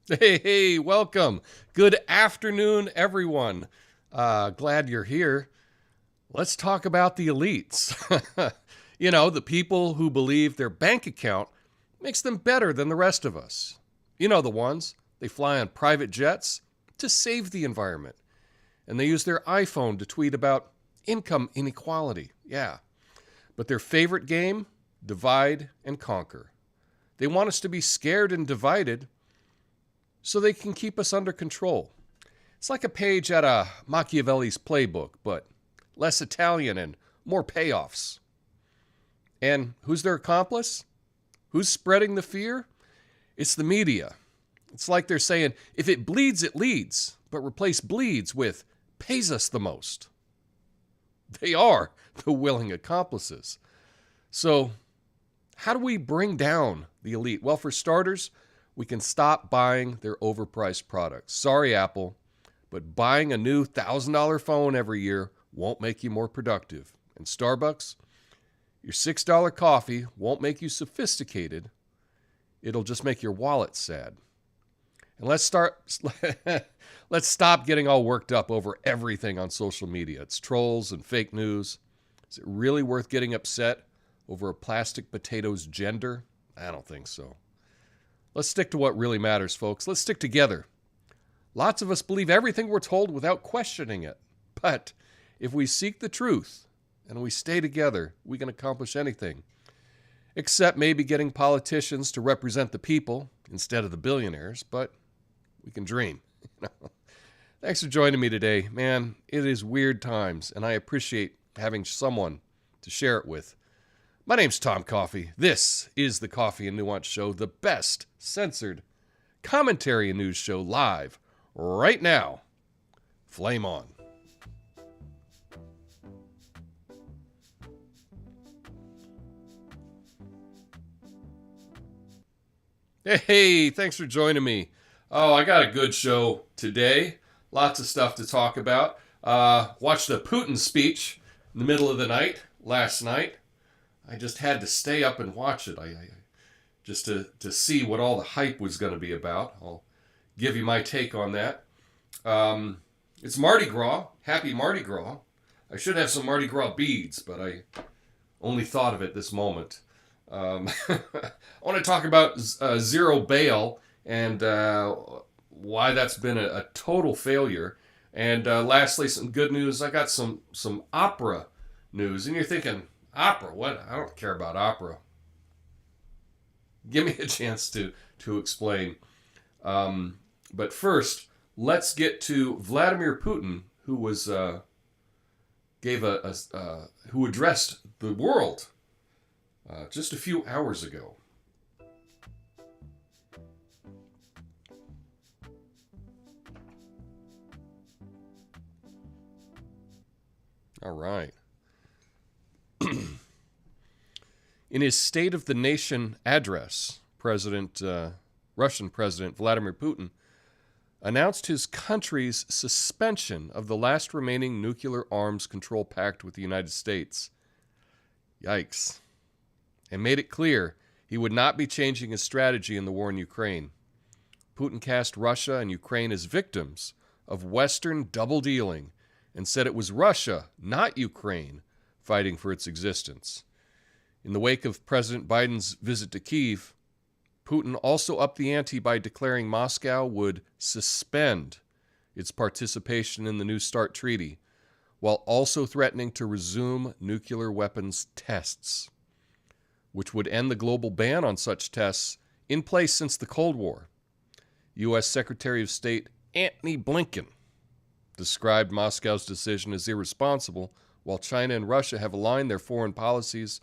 Hey, welcome. Good afternoon, everyone. Glad you're here. Let's talk about the elites. The people who believe their bank account makes them better than the rest of us. The ones. They fly on private jets to save the environment. And they use their iPhone to tweet about income inequality. Yeah. But their favorite game? Divide and conquer. They want us to be scared and divided so they can keep us under control. It's like a page out of Machiavelli's playbook, but less Italian and more payoffs. And who's their accomplice? Who's spreading the fear? It's the media. It's like they're saying, if it bleeds, it leads, but replace bleeds with pays us the most. They are the willing accomplices. So, how do we bring down the elite? Well, for starters, we can stop buying their overpriced products. Sorry, Apple, but buying a new $1,000 phone every year won't make you more productive. And Starbucks, your $6 coffee won't make you sophisticated. It'll just make your wallet sad. And let's stop getting all worked up over everything on social media. It's trolls and fake news. Is it really worth getting upset over a plastic potato's gender? I don't think so. Let's stick to what really matters, folks. Let's stick together. Lots of us believe everything we're told without questioning it. But if we seek the truth and we stay together, we can accomplish anything. Except maybe getting politicians to represent the people instead of the billionaires. But we can dream. Thanks for joining me today. Man, it is weird times, and I appreciate having someone to share it with. My name's Tom Coffey. This is the Coffee and Nuance Show, the best censored commentary and news show live right now. Flame on. Hey, thanks for joining me. Oh, I got a good show today. Lots of stuff to talk about. Watched the Putin speech in the middle of the night last night. I just had to stay up and watch it. I just to see what all the hype was going to be about. I'll give you my take on that. It's Mardi Gras. Happy Mardi Gras. I should have some Mardi Gras beads, but I only thought of it this moment. I want to talk about zero bail and why that's been a total failure. And lastly, some good news. I got some opera news. And you're thinking, opera? What? I don't care about opera. Give me a chance to explain. But first, let's get to Vladimir Putin, who was who addressed the world just a few hours ago. All right. In his State of the Nation address, Russian President Vladimir Putin announced his country's suspension of the last remaining nuclear arms control pact with the United States. Yikes. And made it clear he would not be changing his strategy in the war in Ukraine. Putin cast Russia and Ukraine as victims of Western double-dealing and said it was Russia, not Ukraine, fighting for its existence. In the wake of President Biden's visit to Kyiv, Putin also upped the ante by declaring Moscow would suspend its participation in the New START treaty, while also threatening to resume nuclear weapons tests, which would end the global ban on such tests in place since the Cold War. U.S. Secretary of State Antony Blinken described Moscow's decision as irresponsible, while China and Russia have aligned their foreign policies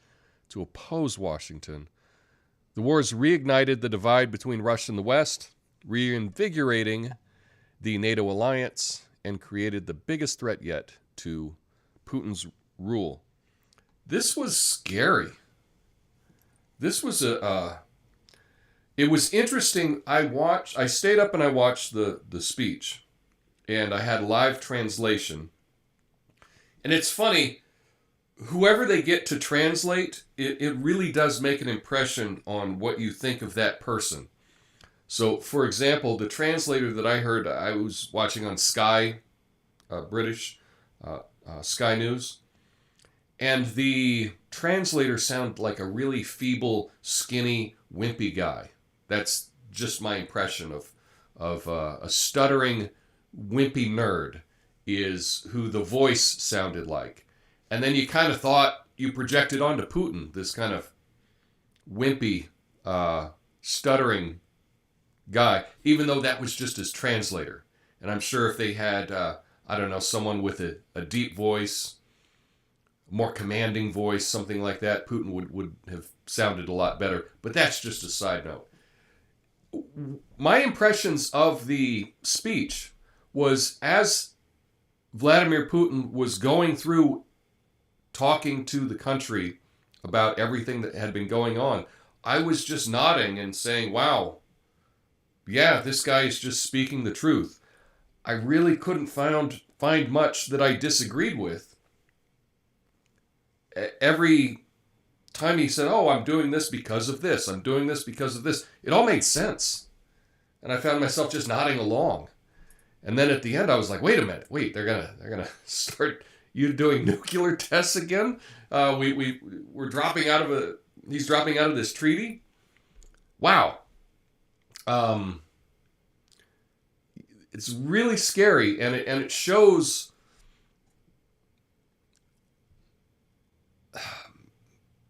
to oppose Washington. The war has reignited the divide between Russia and the West, reinvigorating the NATO alliance, and created the biggest threat yet to Putin's rule. This was scary. This was it was interesting. I stayed up and I watched the speech, and I had live translation. And it's funny, whoever they get to translate, it really does make an impression on what you think of that person. So, for example, the translator that I heard, I was watching on Sky, British, Sky News, and the translator sounded like a really feeble, skinny, wimpy guy. That's just my impression of a stuttering, wimpy nerd is who the voice sounded like. And then you kind of thought you projected onto Putin, this kind of wimpy, stuttering guy, even though that was just his translator. And I'm sure if they had, I don't know, someone with a deep voice, more commanding voice, something like that, Putin would have sounded a lot better. But that's just a side note. My impressions of the speech was as Vladimir Putin was going through talking to the country about everything that had been going on, I was just nodding and saying, wow, yeah, this guy is just speaking the truth. I really couldn't find much that I disagreed with. Every time he said, oh, I'm doing this because of this, I'm doing this because of this, it all made sense. And I found myself just nodding along. And then at the end, I was like, wait a minute, they're gonna start you doing nuclear tests again? We're dropping out of he's dropping out of this treaty? Wow. It's really scary, and it shows.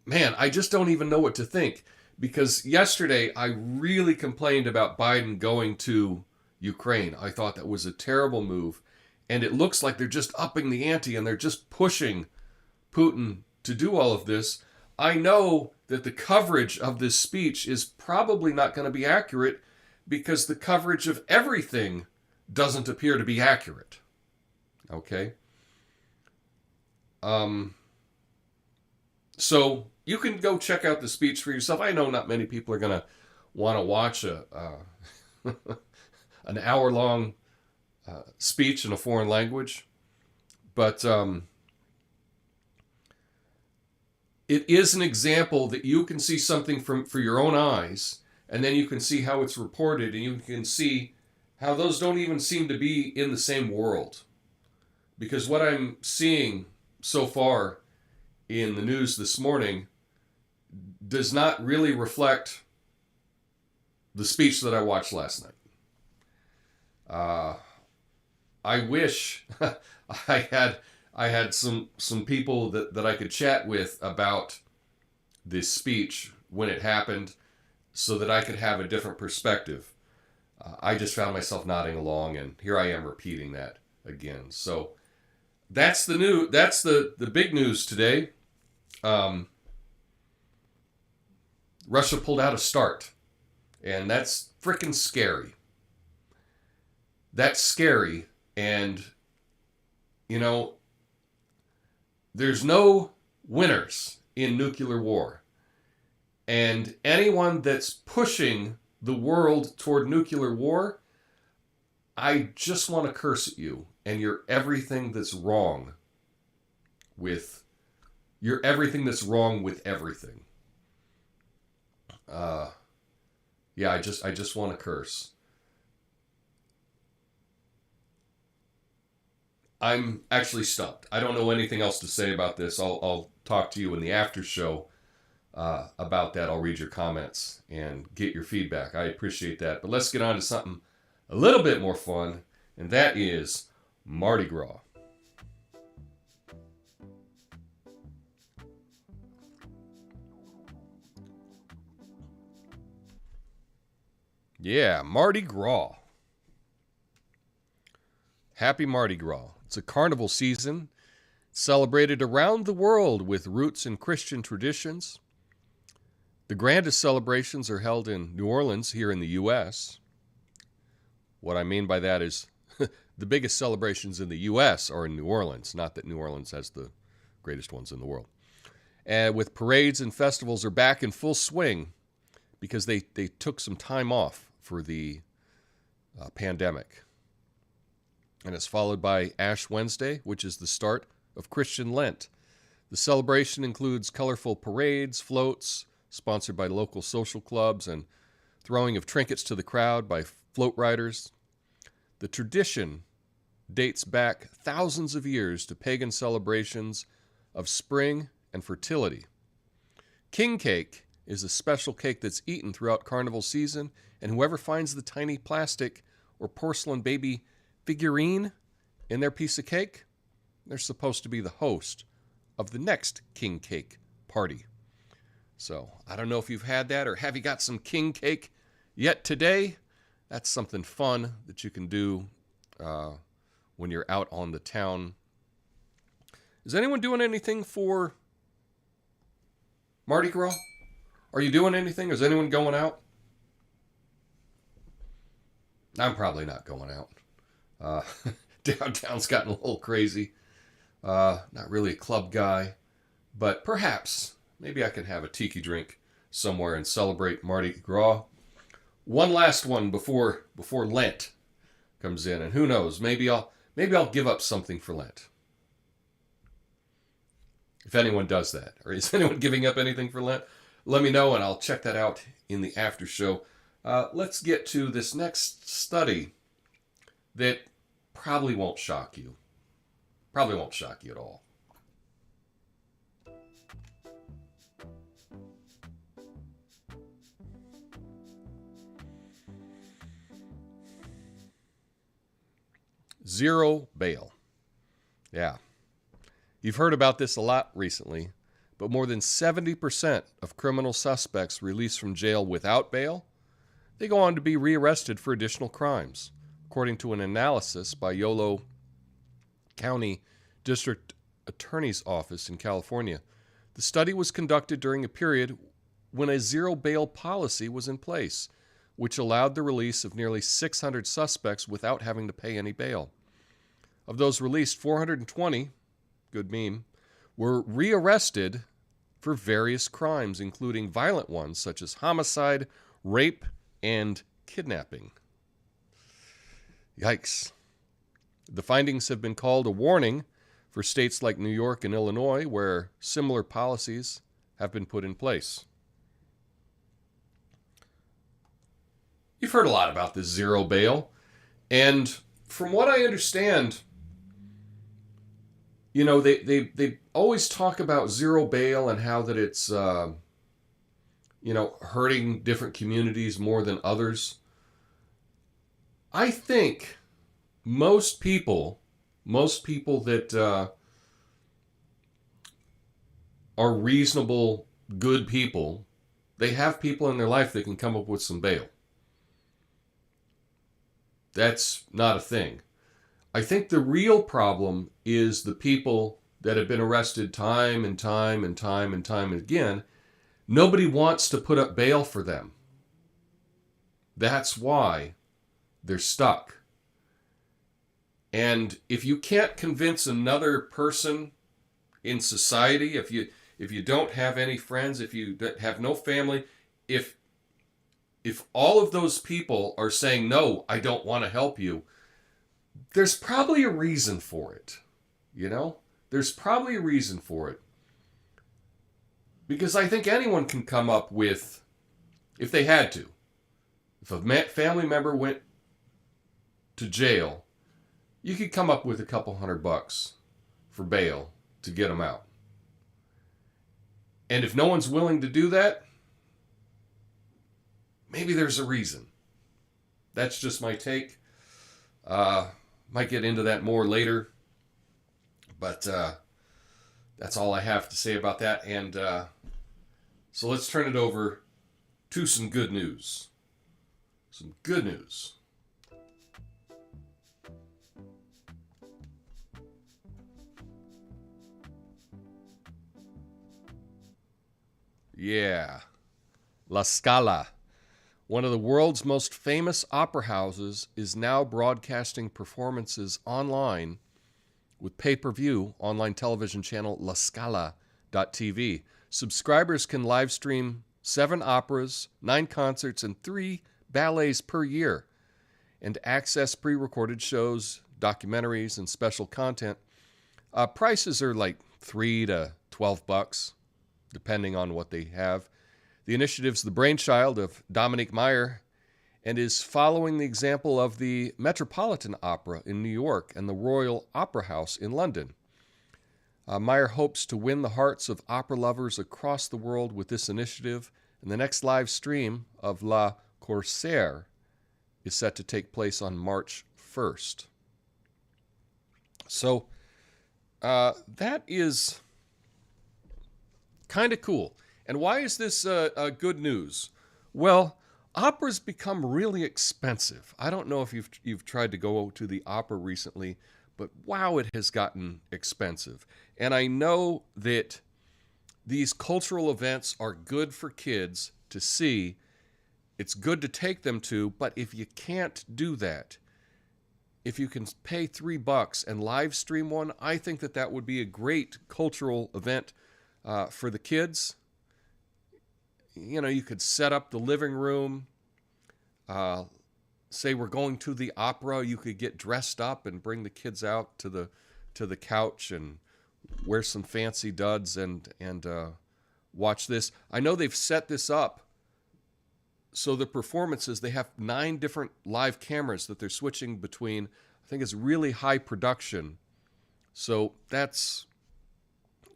Man, I just don't even know what to think, because yesterday I really complained about Biden going to Ukraine. I thought that was a terrible move, and it looks like they're just upping the ante and they're just pushing Putin to do all of this. I know that the coverage of this speech is probably not going to be accurate because the coverage of everything doesn't appear to be accurate. Okay? So you can go check out the speech for yourself. I know not many people are going to want to watch an hour-long speech in a foreign language, but it is an example that you can see something for your own eyes, and then you can see how it's reported, and you can see how those don't even seem to be in the same world. Because what I'm seeing so far in the news this morning does not really reflect the speech that I watched last night. I wish I had some people that I could chat with about this speech when it happened, so that I could have a different perspective. I just found myself nodding along, and here I am repeating that again. So that's the new. That's the big news today. Russia pulled out a START, and that's freaking scary. That's scary, and you know, there's no winners in nuclear war. And anyone that's pushing the world toward nuclear war, I just want to curse at you. And you're everything that's wrong with everything. Yeah, I just want to curse. I'm actually stumped. I don't know anything else to say about this. I'll talk to you in the after show about that. I'll read your comments and get your feedback. I appreciate that. But let's get on to something a little bit more fun, and that is Mardi Gras. Yeah, Mardi Gras. Happy Mardi Gras. It's a carnival season celebrated around the world with roots in Christian traditions. The grandest celebrations are held in New Orleans here in the U.S. What I mean by that is the biggest celebrations in the U.S. are in New Orleans, not that New Orleans has the greatest ones in the world. And with parades and festivals are back in full swing because they took some time off for the pandemic. And it's followed by Ash Wednesday, which is the start of Christian Lent. The celebration includes colorful parades, floats, sponsored by local social clubs, and throwing of trinkets to the crowd by float riders. The tradition dates back thousands of years to pagan celebrations of spring and fertility. King cake is a special cake that's eaten throughout carnival season, and whoever finds the tiny plastic or porcelain baby figurine in their piece of cake, they're supposed to be the host of the next king cake party. So I don't know if you've had that, or have you got some king cake yet today? That's something fun that you can do when you're out on the town. Is anyone doing anything for Mardi Gras? Are you doing anything? Is anyone going out? I'm probably not going out. Downtown's gotten a little crazy. Not really a club guy, but perhaps maybe I can have a tiki drink somewhere and celebrate Mardi Gras. One last one before Lent comes in, and who knows? Maybe I'll give up something for Lent. If anyone does that, or is anyone giving up anything for Lent, let me know and I'll check that out in the after show. Let's get to this next study that probably won't shock you. Probably won't shock you at all. Zero bail. Yeah. You've heard about this a lot recently, but more than 70% of criminal suspects released from jail without bail, they go on to be rearrested for additional crimes, according to an analysis by Yolo County District Attorney's Office in California. The study was conducted during a period when a zero bail policy was in place, which allowed the release of nearly 600 suspects without having to pay any bail. Of those released, 420, good meme, were rearrested for various crimes, including violent ones such as homicide, rape, and kidnapping. Yikes. The findings have been called a warning for states like New York and Illinois, where similar policies have been put in place. You've heard a lot about this zero bail, and from what I understand, you know, they always talk about zero bail and how that it's, hurting different communities more than others. I think most people that are reasonable, good people, they have people in their life that can come up with some bail. That's not a thing. I think the real problem is the people that have been arrested time and time again. Nobody wants to put up bail for them. That's why they're stuck. And if you can't convince another person in society, if you don't have any friends, if you have no family, if all of those people are saying, no, I don't want to help you, there's probably a reason for it. You know? There's probably a reason for it. Because I think anyone can come up with, if they had to, if a family member went to jail, you could come up with a couple $100 for bail to get them out. And if no one's willing to do that, maybe there's a reason. That's just my take. Might get into that more later. But that's all I have to say about that. And so let's turn it over to some good news. Some good news. Yeah. La Scala, one of the world's most famous opera houses, is now broadcasting performances online with pay-per-view online television channel lascala.tv. Subscribers can live stream 7 operas, 9 concerts, and 3 ballets per year, and access pre-recorded shows, documentaries, and special content. Prices are like $3 to $12, depending on what they have. The initiative's the brainchild of Dominique Meyer and is following the example of the Metropolitan Opera in New York and the Royal Opera House in London. Meyer hopes to win the hearts of opera lovers across the world with this initiative, and the next live stream of La Corsaire is set to take place on March 1st. So that is kind of cool. And why is this good news? Well, opera's become really expensive. I don't know if you've tried to go to the opera recently, but wow, it has gotten expensive. And I know that these cultural events are good for kids to see. It's good to take them to, but if you can't do that, if you can pay $3 and live stream one, I think that would be a great cultural event for the kids. You know, you could set up the living room. Say we're going to the opera, you could get dressed up and bring the kids out to the couch and wear some fancy duds and watch this. I know they've set this up so the performances, they have 9 different live cameras that they're switching between. I think it's really high production. So that's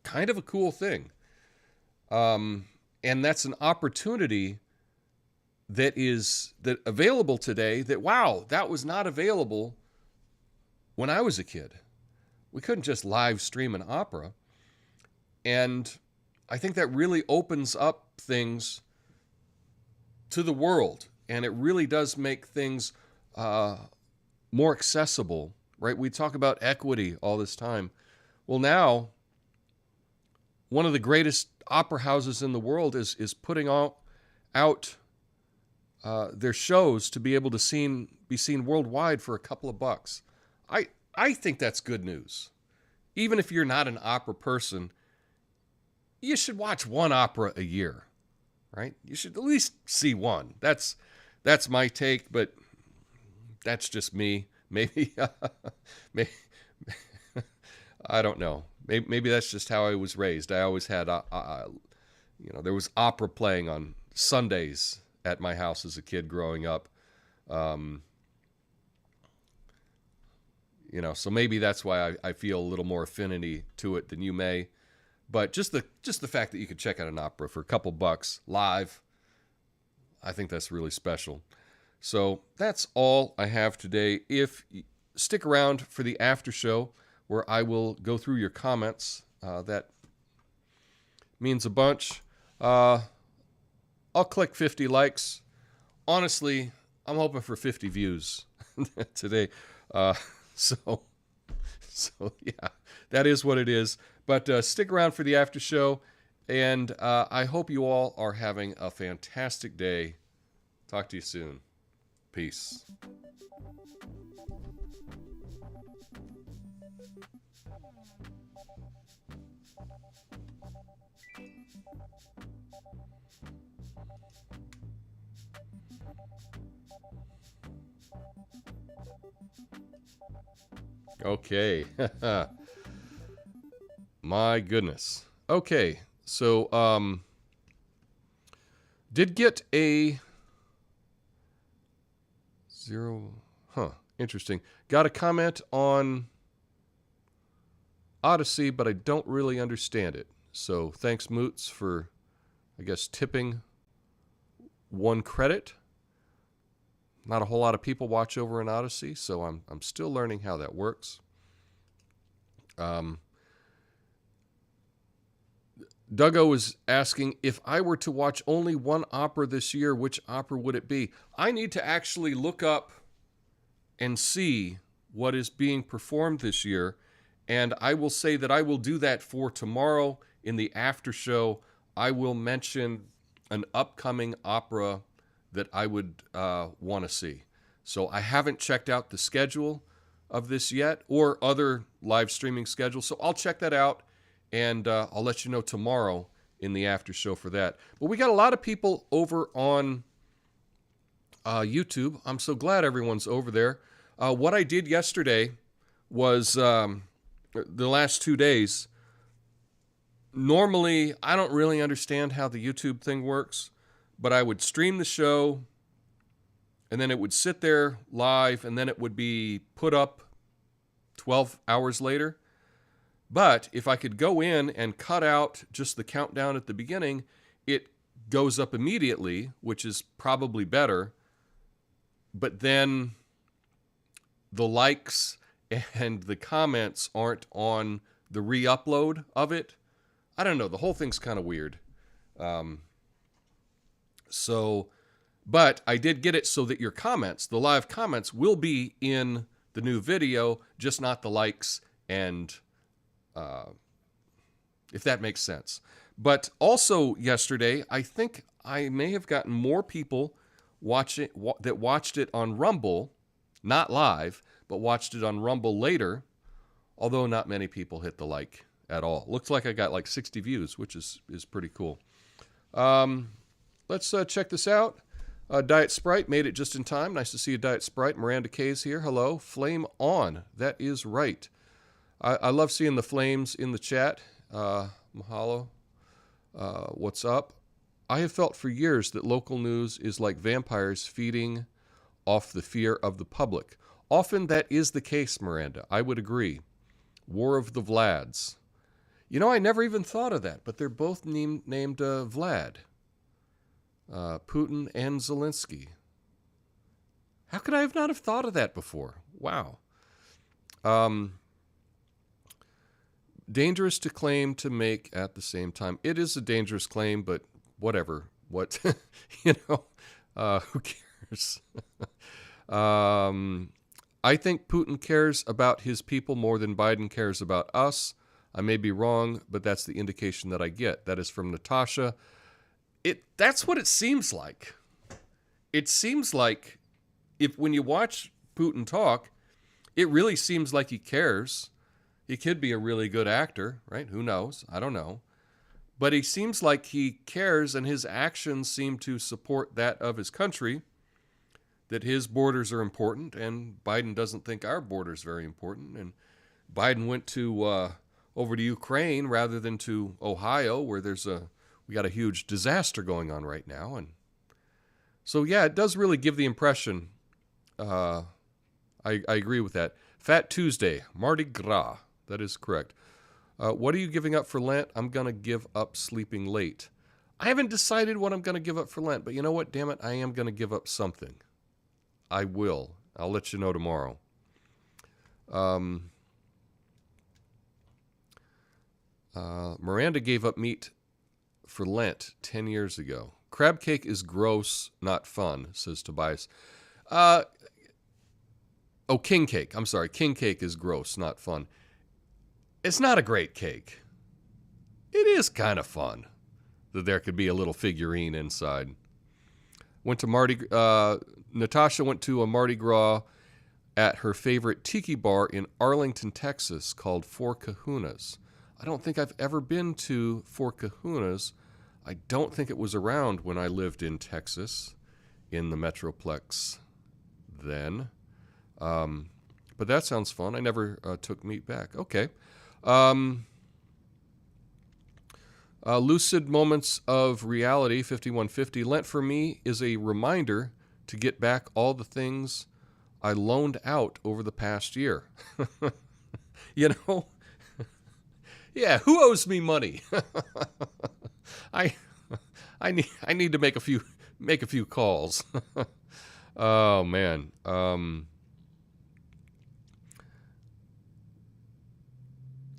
kind of a cool thing. And that's an opportunity that available today that, wow, that was not available when I was a kid. We couldn't just live stream an opera. And I think that really opens up things to the world. And it really does make things more accessible, right? We talk about equity all this time. Well, now, one of the greatest opera houses in the world is putting out their shows to be able to be seen worldwide for a couple of bucks. I think that's good news. Even if you're not an opera person, you should watch one opera a year, right? You should at least see one. That's my take, but that's just me. Maybe, I don't know. Maybe that's just how I was raised. I always had, there was opera playing on Sundays at my house as a kid growing up. So maybe that's why I feel a little more affinity to it than you may. But just the fact that you could check out an opera for a couple bucks live, I think that's really special. So that's all I have today. Stick around for the after show where I will go through your comments. That means a bunch. I'll click 50 likes. Honestly, I'm hoping for 50 views today. So yeah, that is what it is. But stick around for the after show, and I hope you all are having a fantastic day. Talk to you soon. Peace. Okay. My goodness. Okay. So, did get a 0. Interesting. Got a comment on Odyssey, but I don't really understand it. So thanks, Moots, for, I guess, tipping 1 credit. Not a whole lot of people watch over in Odyssey, so I'm still learning how that works. Duggo was asking, if I were to watch only one opera this year, which opera would it be? I need to actually look up and see what is being performed this year, and I will say that I will do that for tomorrow in the after show. I will mention an upcoming opera that I would want to see. So I haven't checked out the schedule of this yet or other live streaming schedules, so I'll check that out, and I'll let you know tomorrow in the after show for that. But we got a lot of people over on YouTube. I'm so glad everyone's over there. What I did yesterday was the last 2 days. Normally, I don't really understand how the YouTube thing works, but I would stream the show, and then it would sit there live, and then it would be put up 12 hours later. But if I could go in and cut out just the countdown at the beginning, it goes up immediately, which is probably better. But then the likes and the comments aren't on the re-upload of it. I don't know. The whole thing's kind of weird. But I did get it so that your comments, the live comments, will be in the new video, just not the likes and if that makes sense. But also yesterday, I think I may have gotten more people that watched it on Rumble, not live, but watched it on Rumble later, although not many people hit the like at all. Looks like I got like 60 views, which is pretty cool. Let's check this out. Diet Sprite made it just in time. Nice to see you, Diet Sprite. Miranda K's here. Hello. Flame on. That is right. I love seeing the flames in the chat. Mahalo. What's up? I have felt for years that local news is like vampires feeding off the fear of the public. Often that is the case, Miranda. I would agree. War of the Vlads. You know, I never even thought of that, but they're both named Vlad. Putin and Zelensky. How could I have not have thought of that before? Wow. Dangerous to claim to make at the same time. It is a dangerous claim, but whatever. What, who cares? I think Putin cares about his people more than Biden cares about us. I may be wrong, but that's the indication that I get. That is from Natasha. That's what it seems like. It seems like when you watch Putin talk, it really seems like he cares. He could be a really good actor, right? Who knows? I don't know. But he seems like he cares, and his actions seem to support that of his country, that his borders are important, and Biden doesn't think our border's very important. And Biden went to over to Ukraine rather than to Ohio, where we got a huge disaster going on right now. And so, yeah, it does really give the impression, I agree with that. Fat Tuesday, Mardi Gras. That is correct. What are you giving up for Lent? I'm going to give up sleeping late. I haven't decided what I'm going to give up for Lent, but you know what? Damn it, I am going to give up something. I will. I'll let you know tomorrow. Miranda gave up meat for Lent 10 years ago. Crab cake is gross, not fun, says Tobias. King cake. I'm sorry. King cake is gross, not fun. It's not a great cake. It is kind of fun that there could be a little figurine inside. Natasha went to a Mardi Gras at her favorite tiki bar in Arlington, Texas, called Four Kahunas. I don't think I've ever been to Four Kahunas. I don't think it was around when I lived in Texas, in the Metroplex then. But that sounds fun. I never took meat back. Okay. Lucid Moments of Reality, 5150. Lent for me is a reminder to get back all the things I loaned out over the past year. You know? Yeah, who owes me money? I need to make a few calls. Oh man.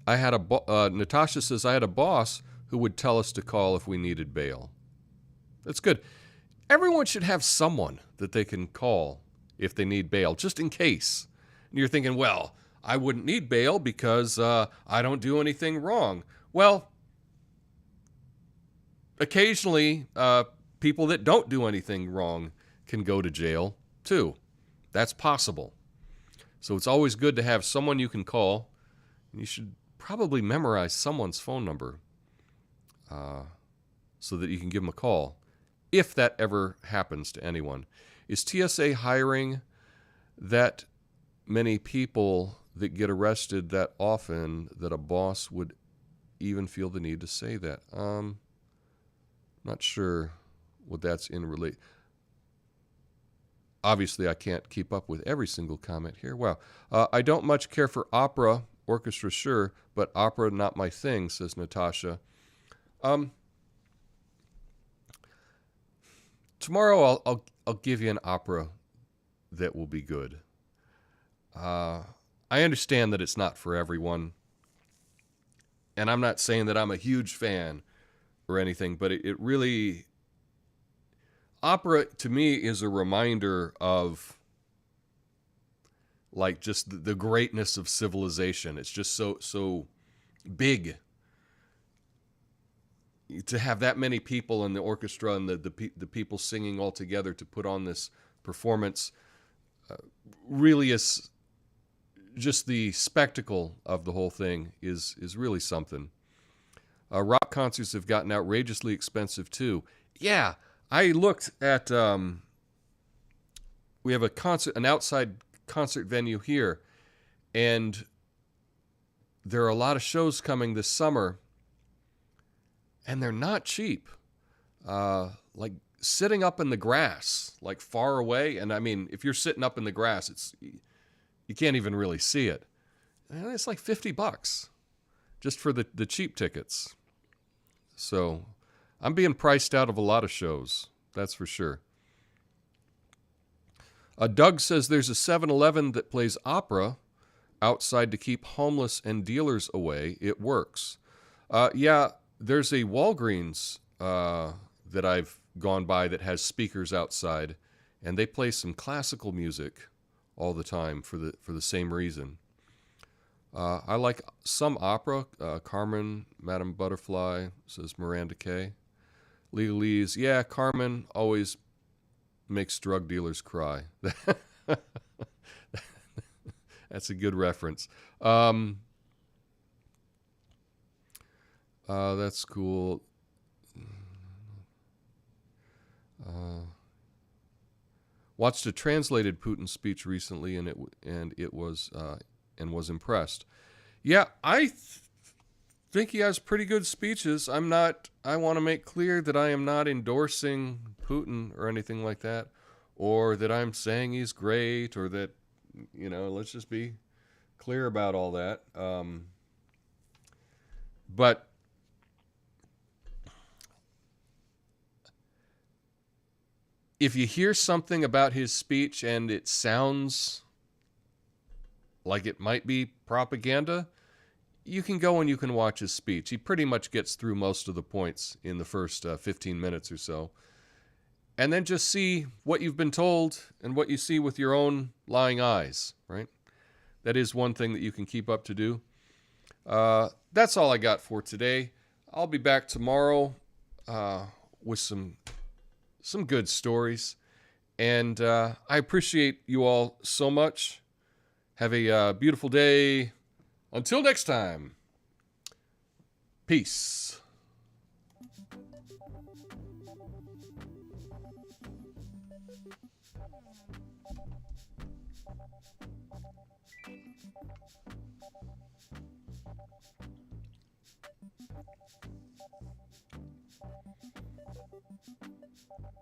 Natasha says I had a boss who would tell us to call if we needed bail. That's good. Everyone should have someone that they can call if they need bail, just in case. And you're thinking, well, I wouldn't need bail because I don't do anything wrong. Well, occasionally, people that don't do anything wrong can go to jail, too. That's possible. So it's always good to have someone you can call. You should probably memorize someone's phone number so that you can give them a call, if that ever happens to anyone. Is TSA hiring that many people that get arrested that often that a boss would even feel the need to say that? Not sure what that's in relate. Obviously, I can't keep up with every single comment here. Wow. I don't much care for opera, orchestra, sure, but opera, not my thing, says Natasha. Tomorrow, I'll give you an opera that will be good. I understand that it's not for everyone, and I'm not saying that I'm a huge fan or anything, but it really, opera to me is a reminder of like just the greatness of civilization. It's just so big to have that many people in the orchestra and the people singing all together to put on this performance. Really is just the spectacle of the whole thing is really something. Rock concerts have gotten outrageously expensive too. Yeah, I looked at. We have an outside concert venue here, and there are a lot of shows coming this summer, and they're not cheap. Like sitting up in the grass, like far away, and I mean, if you're sitting up in the grass, you can't even really see it. And it's like $50 just for the cheap tickets. So I'm being priced out of a lot of shows, that's for sure. Doug says there's a 7-Eleven that plays opera outside to keep homeless and dealers away. It works. Yeah, there's a Walgreens that I've gone by that has speakers outside, and they play some classical music all the time for the same reason. I like some opera. Carmen, Madame Butterfly, says Miranda Kay. Legalese, yeah, Carmen always makes drug dealers cry. That's a good reference. That's cool. Watched a translated Putin speech recently, and was impressed. Yeah, I think he has pretty good speeches. I want to make clear that I am not endorsing Putin or anything like that, or that I'm saying he's great, or that, let's just be clear about all that. But if you hear something about his speech and it sounds like it might be propaganda, you can go and you can watch his speech. He pretty much gets through most of the points in the first 15 minutes or so. And then just see what you've been told and what you see with your own lying eyes, right? That is one thing that you can keep up to do. That's all I got for today. I'll be back tomorrow with some good stories. And I appreciate you all so much. Have a beautiful day. Until next time, peace.